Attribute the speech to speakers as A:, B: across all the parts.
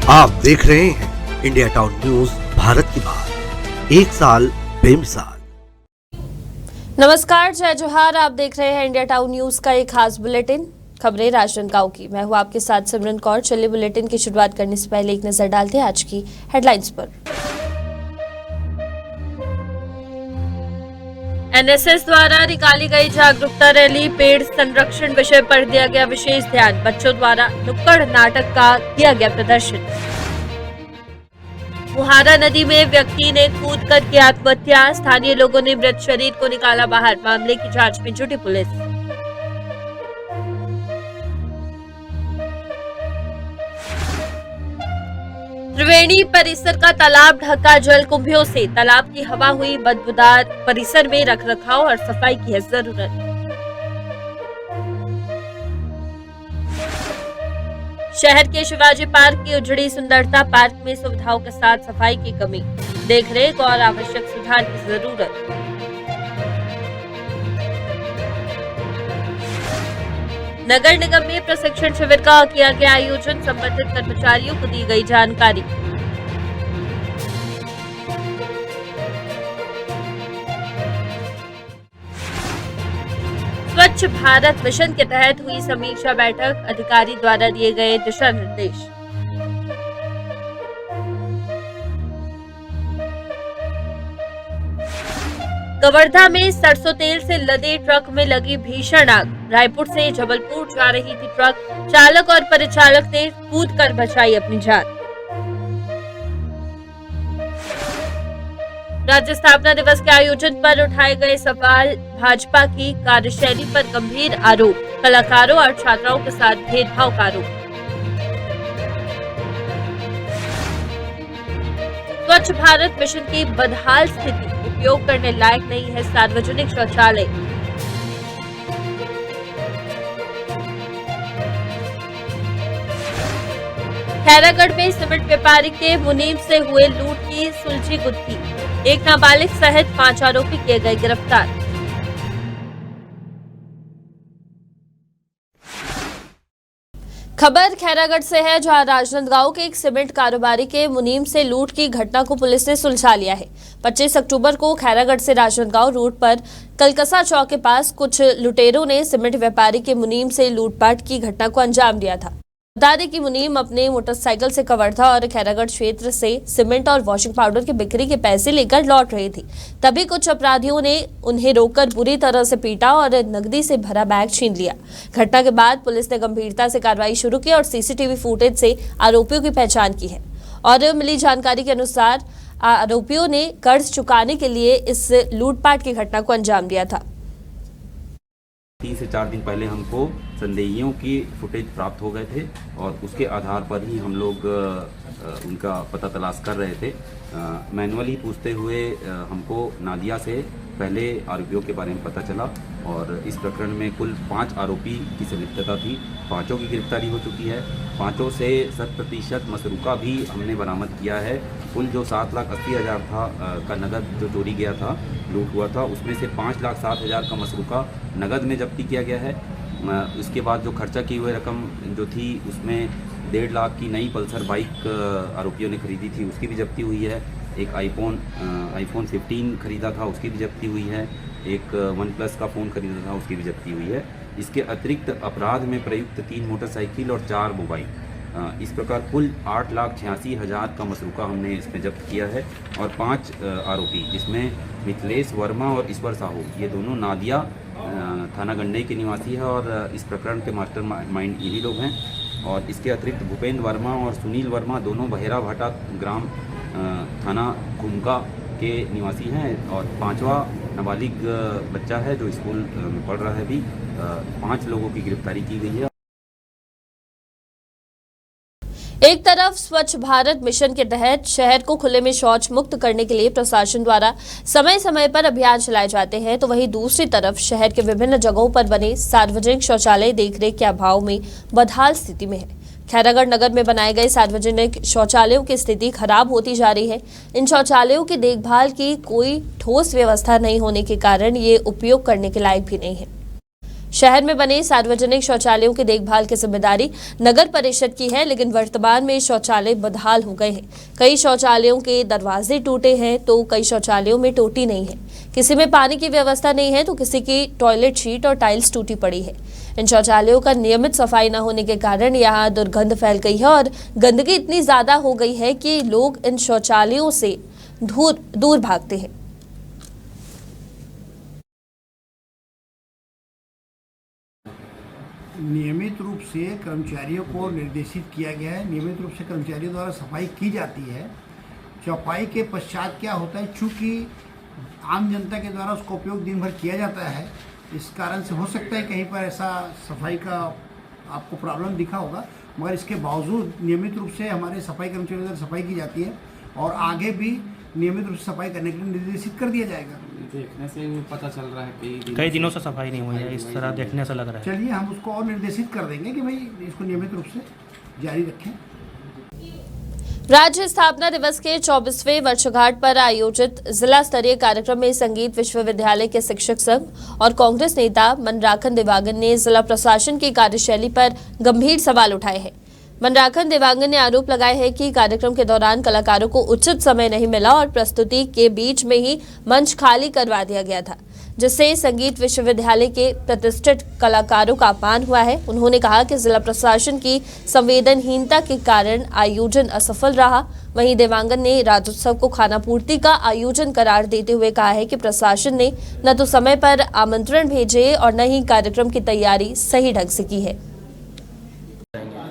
A: आप देख रहे हैं इंडिया टाउन न्यूज, भारत की बात, एक साल बेमिसाल।
B: नमस्कार, जय जोहार। आप देख रहे हैं इंडिया टाउन न्यूज का एक खास बुलेटिन, खबरें राजनांदगांव की। मैं हूं आपके साथ सिमरन कौर। चलिए बुलेटिन की शुरुआत करने से पहले एक नजर डालते हैं आज की हेडलाइंस पर। एनएसएस द्वारा निकाली गई जागरूकता रैली, पेड़ संरक्षण विषय पर दिया गया विशेष ध्यान। बच्चों द्वारा नुक्कड़ नाटक का किया गया प्रदर्शन। मुहारा नदी में व्यक्ति ने कूद कर की आत्महत्या, स्थानीय लोगों ने मृत शरीर को निकाला बाहर। मामले की जांच में जुटी पुलिस। त्रिवेणी परिसर का तालाब ढका जल कुंभियों से, तालाब की हवा हुई बदबूदार। परिसर में रखरखाव और सफाई की है जरूरत। शहर के शिवाजी पार्क की उजड़ी सुंदरता, पार्क में सुविधाओं के साथ सफाई की कमी, देखरेख और आवश्यक सुधार की जरूरत। नगर निगम में प्रशिक्षण शिविर का किया गया आयोजन, संबंधित कर्मचारियों को दी गई जानकारी। स्वच्छ भारत मिशन के तहत हुई समीक्षा बैठक, अधिकारी द्वारा दिए गए दिशा निर्देश। कवर्धा में सरसों तेल से लदे ट्रक में लगी भीषण आग, रायपुर से जबलपुर जा रही थी ट्रक, चालक और परिचालक ने कूदकर बचाई अपनी जान। राज्य स्थापना दिवस के आयोजन पर उठाए गए सवाल, भाजपा की कार्यशैली पर गंभीर आरोप, कलाकारों और छात्राओं के साथ भेदभाव का आरोप। स्वच्छ भारत मिशन की बदहाल स्थिति, उपयोग करने लायक नहीं है सार्वजनिक शौचालय। खैरागढ़ में सीमेंट व्यापारी के मुनीम से हुए लूट की सुलझी गुत्थी, एक नाबालिग सहित 5 आरोपी किए गए गिरफ्तार। खबर खैरागढ़ से है, जहां राजनांदगांव के एक सीमेंट कारोबारी के मुनीम से लूट की घटना को पुलिस ने सुलझा लिया है। 25 अक्टूबर को खैरागढ़ से राजनांदगांव रूट पर कलकसा चौक के पास कुछ लुटेरों ने सीमेंट व्यापारी के मुनीम से लूटपाट की घटना को अंजाम दिया था। बता दें कि मुनीम अपने मोटरसाइकिल से कवर्धा और खैरागढ़ क्षेत्र से सीमेंट और वॉशिंग पाउडर की बिक्री के पैसे लेकर लौट रही थी। तभी कुछ अपराधियों ने उन्हें रोककर बुरी तरह से पीटा और नकदी से भरा बैग छीन लिया। घटना के बाद पुलिस ने गंभीरता से कार्रवाई शुरू की और सीसीटीवी फुटेज से आरोपियों की पहचान की है। और मिली जानकारी के अनुसार आरोपियों ने कर्ज चुकाने के लिए इस लूटपाट की घटना को अंजाम दिया था।
C: 3 से 4 दिन पहले हमको संदेहियों की फुटेज प्राप्त हो गए थे और उसके आधार पर ही हम लोग उनका पता तलाश कर रहे थे। मैनुअली पूछते हुए हमको नादिया से पहले आरोपियों के बारे में पता चला और इस प्रकरण में कुल 5 आरोपी की संलिप्तता थी। 5 की गिरफ्तारी हो चुकी है। 5 से 100% मसरूका भी हमने बरामद किया है। कुल जो 7,80,000 था का नगद जो चोरी गया था, लूट हुआ था, उसमें से 5,07,000 का मसरूका नगद में जब्ती किया गया है। उसके बाद जो खर्चा की हुई रकम जो थी उसमें 1.5 लाख की नई पल्सर बाइक आरोपियों ने खरीदी थी, उसकी भी जब्ती हुई है। एक आईफोन 15 खरीदा था, उसकी भी जब्ती हुई है। एक OnePlus का फ़ोन खरीदा था, उसकी भी जब्ती हुई है। इसके अतिरिक्त अपराध में प्रयुक्त 3 मोटरसाइकिल और 4 मोबाइल, इस प्रकार कुल 8,86,000 का मसरूका हमने इसमें जब्त किया है। और 5 आरोपी जिसमें मिथिलेश वर्मा और ईश्वर साहू, ये दोनों नादिया थाना गंडई के निवासी है और इस प्रकरण के मास्टरमाइंड यही लोग हैं। और इसके अतिरिक्त भूपेंद्र वर्मा और सुनील वर्मा दोनों बहेरा भाटा ग्राम थाना घुमका के निवासी हैं। और 5वां नाबालिग बच्चा है जो स्कूल में पढ़ रहा है। अभी 5 लोगों की गिरफ्तारी की गई है।
B: एक तरफ स्वच्छ भारत मिशन के तहत शहर को खुले में शौच मुक्त करने के लिए प्रशासन द्वारा समय समय पर अभियान चलाए जाते हैं, तो वहीं दूसरी तरफ शहर के विभिन्न जगहों पर बने सार्वजनिक शौचालय देखरेख के अभाव में बदहाल स्थिति में है। खैरागढ़ नगर में बनाए गए सार्वजनिक शौचालयों की स्थिति खराब होती जा रही है। इन शौचालयों की देखभाल की कोई ठोस व्यवस्था नहीं होने के कारण ये उपयोग करने के लायक भी नहीं है। शहर में बने सार्वजनिक शौचालयों की देखभाल की जिम्मेदारी नगर परिषद की है, लेकिन वर्तमान में शौचालय बदहाल हो गए हैं। कई शौचालयों के दरवाजे टूटे हैं तो कई शौचालयों में टोटी नहीं है। किसी में पानी की व्यवस्था नहीं है तो किसी की टॉयलेट शीट और टाइल्स टूटी पड़ी है। इन शौचालयों का नियमित सफाई न होने के कारण यहाँ दुर्गंध फैल गई है और गंदगी इतनी ज्यादा हो गई है कि लोग इन शौचालयों से दूर भागते हैं।
D: नियमित रूप से कर्मचारियों को निर्देशित किया गया है। नियमित रूप से कर्मचारियों द्वारा सफाई की जाती है। सफाई के पश्चात क्या होता है, चूँकि आम जनता के द्वारा उसका उपयोग दिन भर किया जाता है, इस कारण से हो सकता है कहीं पर ऐसा सफाई का आपको प्रॉब्लम दिखा होगा, मगर इसके बावजूद नियमित रूप से हमारे सफाई कर्मचारियों द्वारा सफाई की जाती है और आगे भी नियमित रूप से सफाई करने के लिए निर्देशित कर दिया जाएगा।
E: देखने से पता चल रहा है
F: कई दिनों से सफाई नहीं हुई है, इस तरह देखने से लग रहा है।
D: चलिए हम उसको और निर्देशित कर देंगे कि भाई इसको नियमित रूप से जारी रखें।
B: राज्य स्थापना दिवस के 24वें वर्षगांठ पर आयोजित जिला स्तरीय कार्यक्रम में संगीत विश्वविद्यालय के शिक्षक संघ और कांग्रेस नेता मनराखन देवांगन ने जिला प्रशासन की कार्यशैली पर गंभीर सवाल उठाए हैं। मनराखन देवांगन ने आरोप लगाया है कि कार्यक्रम के दौरान कलाकारों को उचित समय नहीं मिला और प्रस्तुति के बीच में ही मंच खाली करवा दिया गया था, जिससे संगीत विश्वविद्यालय के प्रतिष्ठित कलाकारों का अपमान हुआ है। उन्होंने कहा कि जिला प्रशासन की संवेदनहीनता के कारण आयोजन असफल रहा। वहीं देवांगन ने राज्योत्सव को खानापूर्ति का आयोजन करार देते हुए कहा है कि प्रशासन ने न तो समय पर आमंत्रण भेजे और न ही कार्यक्रम की तैयारी सही ढंग से की है।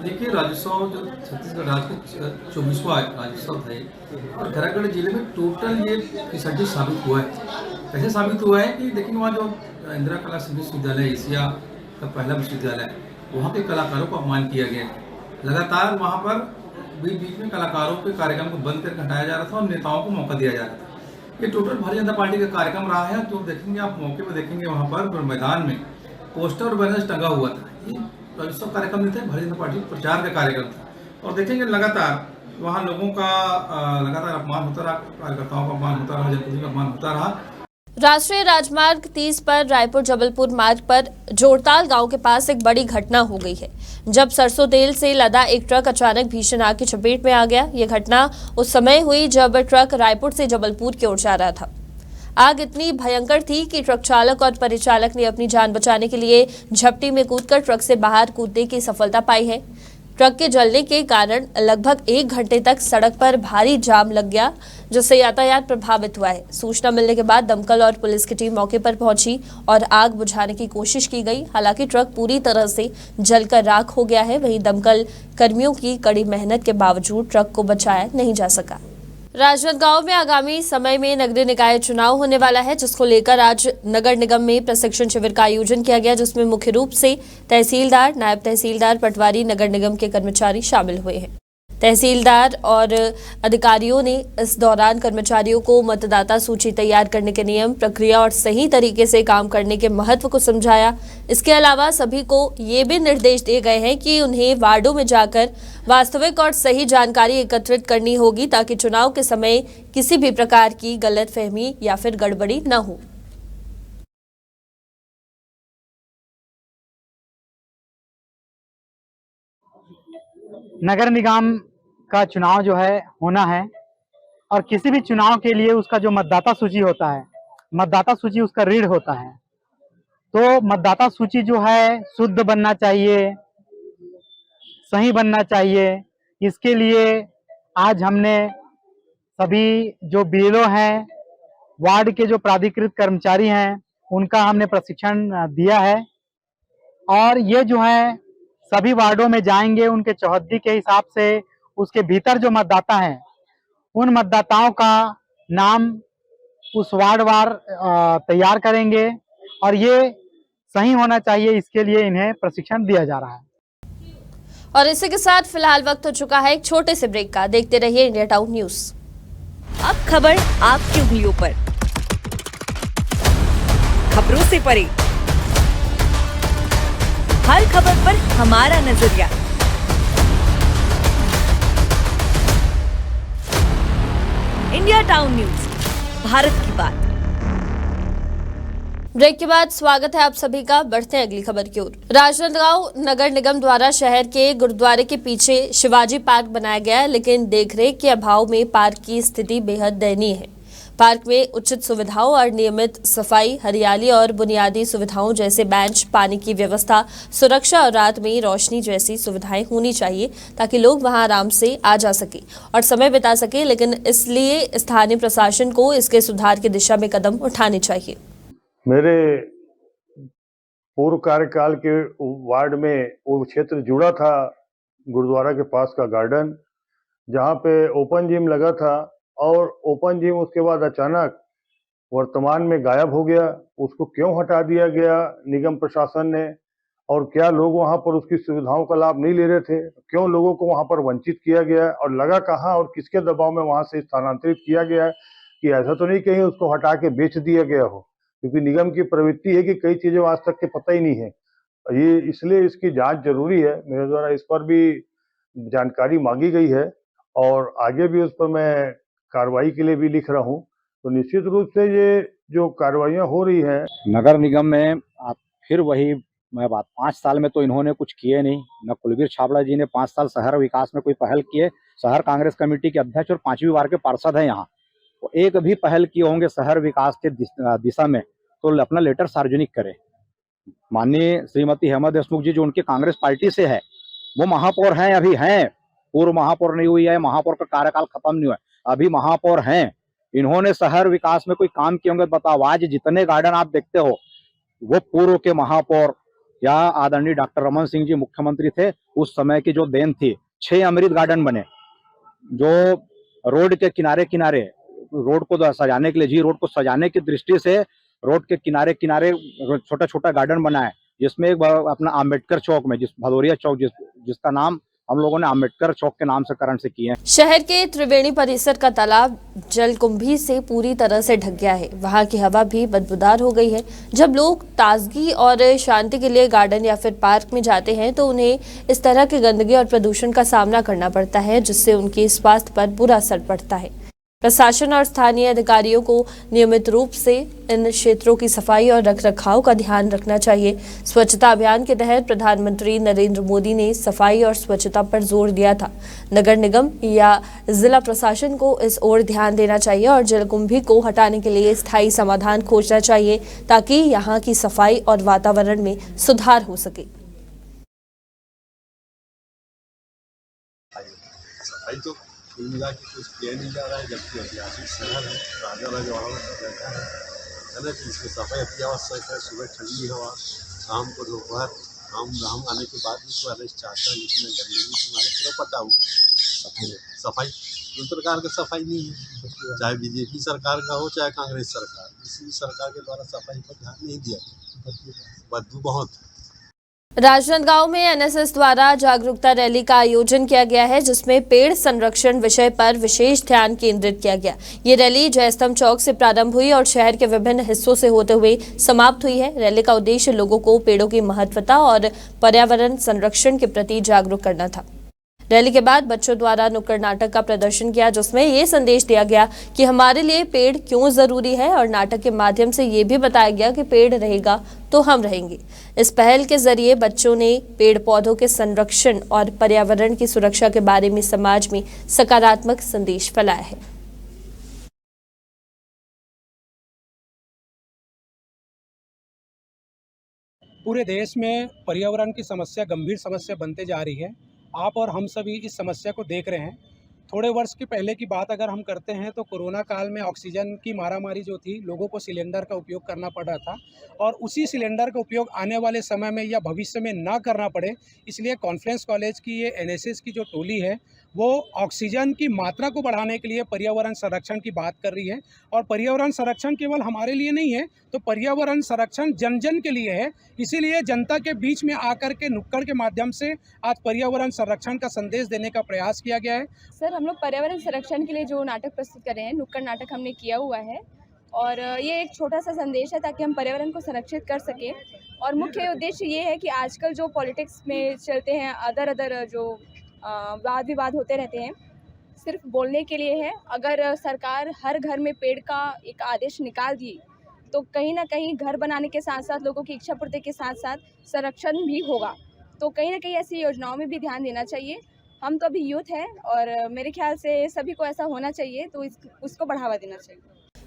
G: देखिए, राज्योत्सव जो छत्तीसगढ़ राज्य का 24वां राज्योत्सव है और खैरागढ़ जिले में टोटल ये फिसड्डी साबित हुआ है। कैसे साबित हुआ है कि देखिए, वहाँ जो इंदिरा कला संगीत विश्वविद्यालय एशिया का पहला विश्वविद्यालय है, वहाँ के कलाकारों को अपमान किया गया। लगातार वहाँ पर बीच बीच में कलाकारों के कार्यक्रम को बंद करके हटाया जा रहा था और नेताओं को मौका दिया जा रहा था। ये टोटल भारतीय जनता पार्टी का कार्यक्रम रहा है। जो देखेंगे आप मौके पर देखेंगे, वहाँ पर मैदान में पोस्टर और बैनर टंगा हुआ था। ये राज्योत्सव कार्यक्रम नहीं था, भारतीय जनता पार्टी प्रचार का कार्यक्रम था। और देखेंगे लगातार वहाँ लोगों का लगातार अपमान होता रहा, कार्यकर्ताओं का अपमान होता रहा, जनप्रतिनिधियों का अपमान होता रहा।
B: राष्ट्रीय राजमार्ग 30 पर रायपुर जबलपुर मार्ग पर जोड़ताल गांव के पास एक बड़ी घटना हो गई है, जब सरसों तेल से लदा एक ट्रक अचानक भीषण आग की चपेट में आ गया। यह घटना उस समय हुई जब ट्रक रायपुर से जबलपुर की ओर जा रहा था। आग इतनी भयंकर थी कि ट्रक चालक और परिचालक ने अपनी जान बचाने के लिए झपटी में कूदकर ट्रक से बाहर कूदने की सफलता पाई है। ट्रक के जलने के कारण लगभग 1 घंटे तक सड़क पर भारी जाम लग गया, जिससे यातायात प्रभावित हुआ है। सूचना मिलने के बाद दमकल और पुलिस की टीम मौके पर पहुंची और आग बुझाने की कोशिश की गई। हालांकि ट्रक पूरी तरह से जलकर राख हो गया है। वहीं दमकल कर्मियों की कड़ी मेहनत के बावजूद ट्रक को बचाया नहीं जा सका। राजनांदगांव में आगामी समय में नगरीय निकाय चुनाव होने वाला है, जिसको लेकर आज नगर निगम में प्रशिक्षण शिविर का आयोजन किया गया, जिसमें मुख्य रूप से तहसीलदार, नायब तहसीलदार, पटवारी, नगर निगम के कर्मचारी शामिल हुए हैं। तहसीलदार और अधिकारियों ने इस दौरान कर्मचारियों को मतदाता सूची तैयार करने के नियम, प्रक्रिया और सही तरीके से काम करने के महत्व को समझाया। इसके अलावा सभी को ये भी निर्देश दिए गए हैं कि उन्हें वार्डों में जाकर वास्तविक और सही जानकारी एकत्रित करनी होगी, ताकि चुनाव के समय किसी भी प्रकार की गलतफहमी या फिर गड़बड़ी न हो।
F: नगर निगम का चुनाव जो है होना है और किसी भी चुनाव के लिए उसका जो मतदाता सूची होता है, मतदाता सूची उसका रीढ़ होता है। तो मतदाता सूची जो है शुद्ध बनना चाहिए, सही बनना चाहिए। इसके लिए आज हमने सभी जो बीएलओ हैं, वार्ड के जो प्राधिकृत कर्मचारी हैं, उनका हमने प्रशिक्षण दिया है और ये जो है सभी वार्डों में जाएंगे। उनके चौहद्दी के हिसाब से उसके भीतर जो मतदाता हैं, उन मतदाताओं का नाम उस वार्ड वार तैयार करेंगे और ये सही होना चाहिए। इसके लिए इन्हें प्रशिक्षण दिया जा रहा है।
B: और इसी के साथ फिलहाल वक्त हो चुका है एक छोटे से ब्रेक का। देखते रहिए इंडिया टाउन न्यूज।
H: अब खबर आपकी उंगलियों पर, खबरों से परे, हर खबर पर हमारा नजरिया। इंडिया टाउन न्यूज, भारत की बात।
B: ब्रेक के बाद स्वागत है आप सभी का। बढ़ते हैं अगली खबर की ओर। राजनांदगांव नगर निगम द्वारा शहर के गुरुद्वारे के पीछे शिवाजी पार्क बनाया गया है, लेकिन देखरेख के अभाव में पार्क की स्थिति बेहद दयनीय है। पार्क में उचित सुविधाओं और नियमित सफाई, हरियाली और बुनियादी सुविधाओं जैसे बेंच, पानी की व्यवस्था, सुरक्षा और रात में रोशनी जैसी सुविधाएं होनी चाहिए ताकि लोग वहां आराम से आ जा सके और समय बिता सके। लेकिन इसलिए स्थानीय प्रशासन को इसके सुधार की दिशा में कदम उठाने चाहिए।
I: मेरे पूर्व कार्यकाल के वार्ड में वो क्षेत्र जुड़ा था गुरुद्वारा के पास का गार्डन, जहाँ पे ओपन जिम लगा था, और ओपन जिम उसके बाद अचानक वर्तमान में गायब हो गया। उसको क्यों हटा दिया गया निगम प्रशासन ने, और क्या लोग वहाँ पर उसकी सुविधाओं का लाभ नहीं ले रहे थे? क्यों लोगों को वहाँ पर वंचित किया गया और लगा कहाँ और किसके दबाव में वहाँ से स्थानांतरित किया गया है? कि ऐसा तो नहीं कहीं उसको हटा के बेच दिया गया हो, क्योंकि निगम की प्रवृत्ति है कि कई चीजें आज तक के पता ही नहीं है। ये इसलिए इसकी जांच जरूरी है। मेरे द्वारा इस पर भी जानकारी मांगी गई है और आगे भी उस पर मैं कार्रवाई के लिए भी लिख रहा हूँ। तो निश्चित रूप से ये जो कार्रवाइयाँ हो रही हैं
J: नगर निगम में, आप फिर वही मैं बात, 5 साल में तो इन्होंने कुछ किए नहीं। न कुलवीर छाबड़ा जी ने 5 साल शहर विकास में कोई पहल किए। शहर कांग्रेस कमेटी के अध्यक्ष और 5वीं बार के पार्षद हैं यहाँ, तो एक भी पहल किए होंगे शहर विकास के दिशा में तो अपना लेटर सार्वजनिक करें। माननीय श्रीमती हेमा देशमुख जी जो उनके कांग्रेस पार्टी से है, वो महापौर हैं, अभी हैं, पूर्व महापौर नहीं हुई है, महापौर का कार्यकाल खत्म नहीं हुआ, अभी महापौर हैं। इन्होंने शहर विकास में कोई काम किए होंगे? बताओ, आज जितने गार्डन आप देखते हो वो पूर्व के महापौर या आदरणीय डॉक्टर रमन सिंह जी मुख्यमंत्री थे उस समय की जो देन थी। 6 अमृत गार्डन बने जो रोड के किनारे किनारे, रोड को सजाने के लिए, जी रोड को सजाने की दृष्टि से रोड के किनारे किनारे छोटा छोटा गार्डन बना है, जिसमें एक अपना अम्बेडकर चौक में, जिस भदौरिया चौक जिसका नाम हम लोगों ने अम्बेडकर चौक के नाम से करण से किए हैं।
B: शहर के त्रिवेणी परिसर का तालाब जलकुंभी से पूरी तरह से ढक गया है। वहां की हवा भी बदबूदार हो गई है। जब लोग ताजगी और शांति के लिए गार्डन या फिर पार्क में जाते हैं तो उन्हें इस तरह की गंदगी और प्रदूषण का सामना करना पड़ता है, जिससे उनके स्वास्थ्य पर बुरा असर पड़ता है। प्रशासन और स्थानीय अधिकारियों को नियमित रूप से इन क्षेत्रों की सफाई और रखरखाव का ध्यान रखना चाहिए। स्वच्छता अभियान के तहत प्रधानमंत्री नरेंद्र मोदी ने सफाई और स्वच्छता पर जोर दिया था। नगर निगम या जिला प्रशासन को इस ओर ध्यान देना चाहिए और जलकुंभी को हटाने के लिए स्थायी समाधान खोजना चाहिए ताकि यहाँ की सफाई और वातावरण में सुधार हो सके।
K: कुल मिला के कुछ किया नहीं जा रहा है, जबकि ऐतिहासिक शहर है, राजा राजवाड़ों का रहता है ना, कि इसमें सफाई अति आवश्यक है। सुबह ठंडी हवा, शाम को दोपहर, हम आने के बाद भी सुबह चाहता है, लेकिन गंदगी तुम्हारे पूरा पता हो। सफाई कोई प्रकार का सफाई नहीं है, चाहे बीजेपी सरकार का हो चाहे कांग्रेस सरकार, किसी भी सरकार के द्वारा सफाई पर ध्यान नहीं दिया, बदबू बहुत।
B: राजनांदगांव में एनएसएस द्वारा जागरूकता रैली का आयोजन किया गया है, जिसमें पेड़ संरक्षण विषय पर विशेष ध्यान केंद्रित किया गया। ये रैली जयस्तंभ चौक से प्रारंभ हुई और शहर के विभिन्न हिस्सों से होते हुए समाप्त हुई है। रैली का उद्देश्य लोगों को पेड़ों की महत्वता और पर्यावरण संरक्षण के प्रति जागरूक करना था। रैली के बाद बच्चों द्वारा नुक्कड़ नाटक का प्रदर्शन किया, जिसमें ये संदेश दिया गया कि हमारे लिए पेड़ क्यों जरूरी है और नाटक के माध्यम से ये भी बताया गया कि पेड़ रहेगा तो हम रहेंगे। इस पहल के जरिए बच्चों ने पेड़ पौधों के संरक्षण और पर्यावरण की सुरक्षा के बारे में समाज में सकारात्मक संदेश फैलाया है।
L: पूरे देश में पर्यावरण की समस्या गंभीर समस्या बनते जा रही है। आप और हम सभी इस समस्या को देख रहे हैं। थोड़े वर्ष के पहले की बात अगर हम करते हैं तो कोरोना काल में ऑक्सीजन की मारामारी जो थी, लोगों को सिलेंडर का उपयोग करना पड़ रहा था, और उसी सिलेंडर का उपयोग आने वाले समय में या भविष्य में ना करना पड़े, इसलिए कॉन्फ्रेंस कॉलेज की ये एनएसएस की जो टोली है वो ऑक्सीजन की मात्रा को बढ़ाने के लिए पर्यावरण संरक्षण की बात कर रही है। और पर्यावरण संरक्षण केवल हमारे लिए नहीं है, तो पर्यावरण संरक्षण जन जन के लिए है। इसीलिए जनता के बीच में आकर के नुक्कड़ के माध्यम से आज पर्यावरण संरक्षण का संदेश देने का प्रयास किया गया है।
M: सर, हम लोग पर्यावरण संरक्षण के लिए जो नाटक प्रस्तुत कर रहे हैं, नुक्कड़ नाटक हमने किया हुआ है, और ये एक छोटा सा संदेश है ताकि हम पर्यावरण को संरक्षित कर सकें। और मुख्य उद्देश्य ये है कि आजकल जो पॉलिटिक्स में चलते हैं, अदर जो वाद विवाद होते रहते हैं, सिर्फ बोलने के लिए है। अगर सरकार हर घर में पेड़ का एक आदेश निकाल दी तो कहीं ना कहीं घर बनाने के साथ साथ लोगों की इच्छा पूर्ति के साथ साथ संरक्षण भी होगा। तो कहीं ना कहीं ऐसी योजनाओं में भी ध्यान देना चाहिए। हम तो अभी यूथ है और मेरे ख्याल से सभी को ऐसा होना चाहिए, तो उसको बढ़ावा देना चाहिए।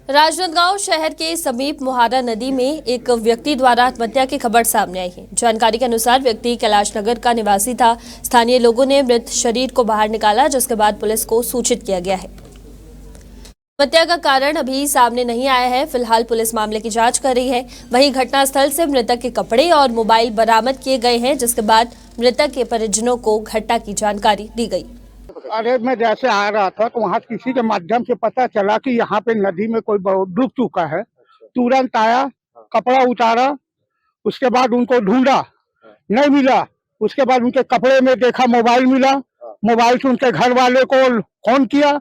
B: राजनांदगांव शहर के समीप मुहारा नदी में एक व्यक्ति द्वारा आत्महत्या की खबर सामने आई है। जानकारी के अनुसार व्यक्ति कैलाश नगर का निवासी था। स्थानीय लोगों ने मृत शरीर को बाहर निकाला, जिसके बाद पुलिस को सूचित किया गया है। आत्महत्या का कारण अभी सामने नहीं आया है। फिलहाल पुलिस मामले की जांच कर रही है। वहीं घटनास्थल से मृतक के कपड़े और मोबाइल बरामद किए गए हैं, जिसके बाद मृतक के परिजनों को घटना की जानकारी दी गई।
N: अरे मैं जैसे आ रहा था तो वहाँ किसी के माध्यम से पता चला कि यहाँ पे नदी में कोई बहुत डूब चुका है। तुरंत आया, कपड़ा उतारा, उसके बाद उनको ढूंढा, नहीं मिला। उसके बाद उनके कपड़े में देखा मोबाइल मिला। मोबाइल से उनके घर वाले को फोन किया,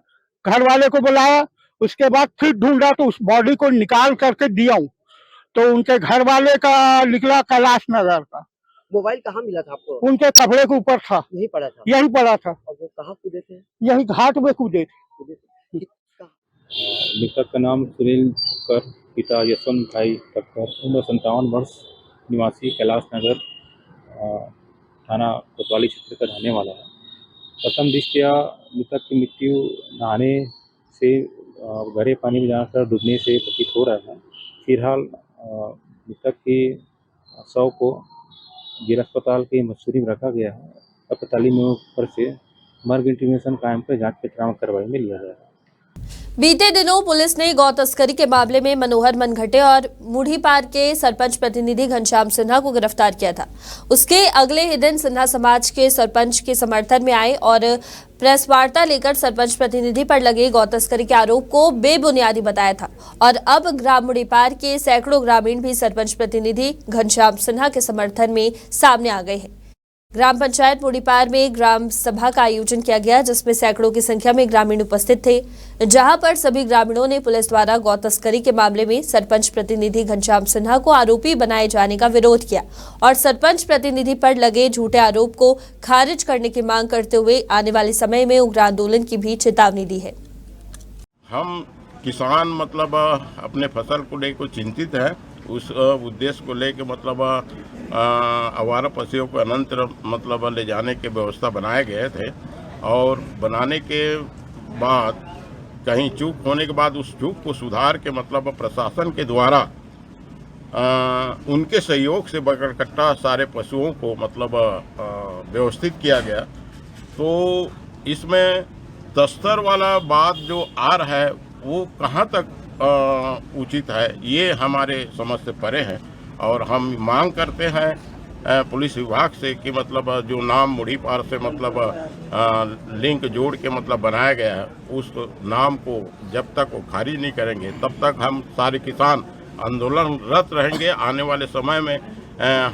N: घर वाले को बुलाया। उसके बाद फिर ढूंढा तो उस बॉडी को निकाल करके दिया हूँ। तो उनके घर वाले का निकला कैलाश नगर का।
O: मोबाइल कहाँ मिला था आपको?
N: उनके कपड़े के ऊपर था।
O: यही पड़ा था?
N: यही पड़ा था।
O: और वो कहाँ कूदे थे?
N: यही घाट में कूदे थे।
J: मृतक का नाम सुनील ठक्कर, पिता यशवंत भाई ठक्कर, उम्र 57 वर्ष, निवासी कैलाश नगर थाना कोतवाली क्षेत्र का रहने वाला है। प्रथम दृष्टया मृतक की मृत्यु नहाने से गहरे पानी में जाकर डूबने से प्रतीत हो रहा है। फिलहाल मृतक के शव को जिला अस्पताल के मसूरी में रखा गया है। अस्पताली में ऊपर से मर्ग इंटीमेशन कायम कर जांच पड़ताल कार्रवाई में लिया गया है।
B: बीते दिनों पुलिस ने गौ तस्करी के मामले में मनोहर मनघटे और मुढ़ीपार के सरपंच प्रतिनिधि घनश्याम सिन्हा को गिरफ्तार किया था। उसके अगले ही दिन सिन्हा समाज के सरपंच के समर्थन में आए और प्रेस वार्ता लेकर सरपंच प्रतिनिधि पर लगे गौ तस्करी के आरोप को बेबुनियादी बताया था। और अब ग्राम मुढ़ीपार के सैकड़ों ग्रामीण भी सरपंच प्रतिनिधि घनश्याम सिन्हा के समर्थन में सामने आ गए हैं। ग्राम पंचायत मुढ़ीपार में ग्राम सभा का आयोजन किया गया, जिसमें सैकड़ों की संख्या में ग्रामीण उपस्थित थे, जहां पर सभी ग्रामीणों ने पुलिस द्वारा गौ तस्करी के मामले में सरपंच प्रतिनिधि घनश्याम सिन्हा को आरोपी बनाए जाने का विरोध किया और सरपंच प्रतिनिधि पर लगे झूठे आरोप को खारिज करने की मांग करते हुए आने वाले समय में उग्र आंदोलन की भी चेतावनी दी है।
P: हम किसान मतलब अपने फसल को लेकर चिंतित है। उस उद्देश्य को लेकर मतलब आवारा पशुओं को अनंतर मतलब ले जाने के व्यवस्था बनाए गए थे और बनाने के बाद कहीं चूक होने के बाद उस चूक को सुधार के मतलब प्रशासन के द्वारा उनके सहयोग से बकरकट्टा सारे पशुओं को मतलब व्यवस्थित किया गया। तो इसमें तस्कर वाला बात जो आ रहा है वो कहाँ तक उचित है, ये हमारे समझ से परे है। और हम मांग करते हैं पुलिस विभाग से कि मतलब जो नाम मुढ़ीपार से मतलब लिंक जोड़ के मतलब बनाया गया है, उस नाम को जब तक वो खारिज नहीं करेंगे तब तक हम सारे किसान आंदोलनरत रहेंगे। आने वाले समय में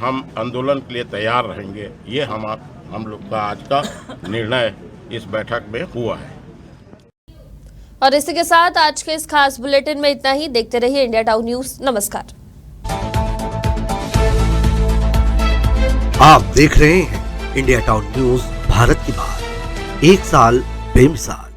P: हम आंदोलन के लिए तैयार रहेंगे। ये हम लोग का आज का निर्णय इस बैठक में हुआ है।
B: और इसी के साथ आज के इस खास बुलेटिन में इतना ही। देखते रहिए इंडिया टाउन न्यूज। नमस्कार।
A: आप देख रहे हैं इंडिया टाउन न्यूज, भारत की बात, एक साल बेमिसाल।